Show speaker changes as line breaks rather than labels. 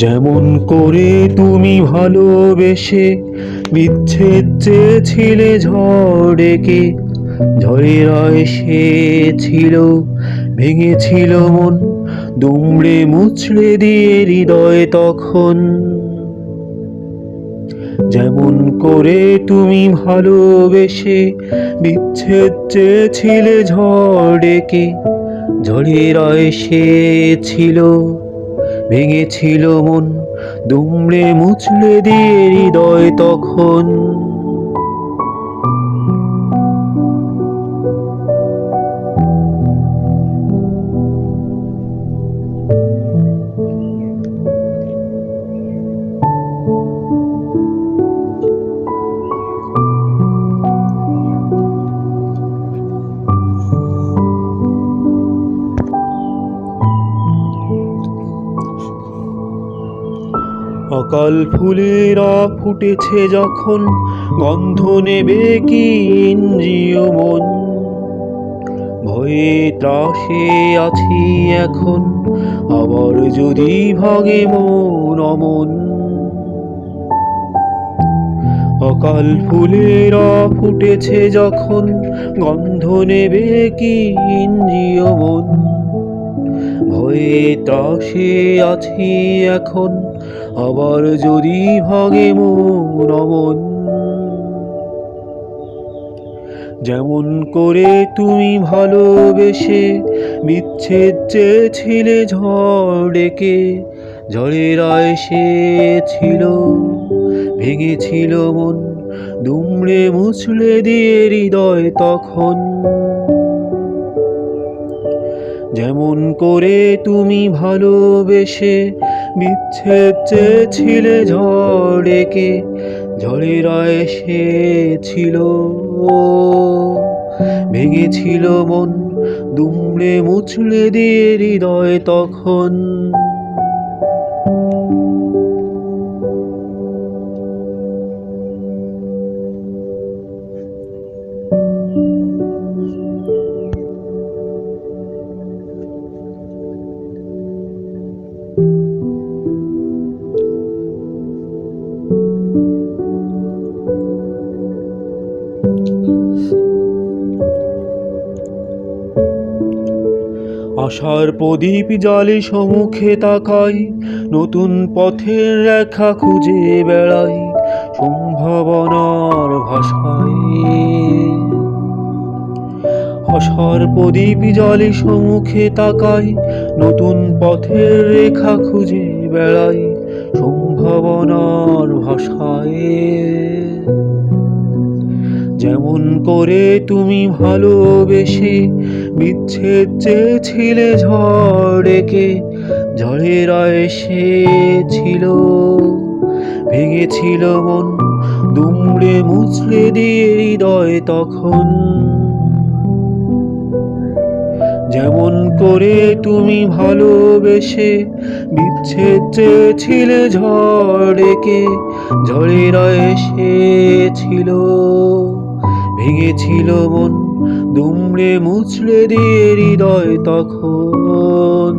যেমন করে তুমি ভালোবেসে বিচ্ছেদ চেয়েছিলে ঝড় ডেকে, ঝড়েরা এসেছিল, ভেঙেছিল মন, দুমড়ে মুচড়ে দিয়ে হৃদয় তখন। যেমন করে তুমি ভালোবেসে বিচ্ছেদ চেয়েছিলে ঝড় ডেকে, ঝড়েরা এসেছিল, ভেঙেছিল মন, দুমড়ে মুচড়ে দিয়ে হৃদয় তখন। অকাল ফুলেরা ফুটেছে যখন, গন্ধ নেবে কি ইন্দ্রিয় মন। ভয়ে ত্রাসে আছি এখন, আবার যদি ভাগে মন অমন। অকাল ফুলেরা ফুটেছে যখন, গন্ধ নেবে কি ইন্দ্রিয় মন। ভয়ে ত্রাসে আছি এখন, আবার যদি ভাগে মন অমন। যেমন করে তুমি ভালোবেসে বিচ্ছেদ চেয়েছিলে ঝড় ডেকে, ঝড়েরা এসেছিল, ভেঙেছিল মন, দুমড়ে মুচড়ে দিয়ে হৃদয় তখন। যেমন করে তুমি ভালোবেসে বিচ্ছেদ চেয়েছিলে ঝড় ডেকে, ঝড়েরা এসেছিল, ভেঙেছিল মন, দুমড়ে মুচড়ে দিয়ে হৃদয় তখন। আশার প্রদীপ জ্বালে সম্মুখে তাকাই, নতুন পথের রেখা খুঁজে বেড়াই সম্ভাবনার ভাষায়। আশার প্রদীপ জ্বালে সম্মুখে তাকাই, নতুন পথের রেখা খুঁজে বেড়াই সম্ভাবনার ভাষায়। যেমন করে তুমি ভালোবেসে বিচ্ছেদ চেয়েছিলে ঝড় ডেকে, ঝড়েরা এসেছিল, ভেঙেছিল মন, দুমড়ে মুচড়ে দিয়ে হৃদয় তখন। যেমন করে তুমি ভালোবেসে বিচ্ছেদ চেয়েছিলে ঝড় ডেকে, ঝড়েরা এসেছিল, ভেঙেছিল মন, দুমড়ে মুচড়ে দিয়ে হৃদয় তখন।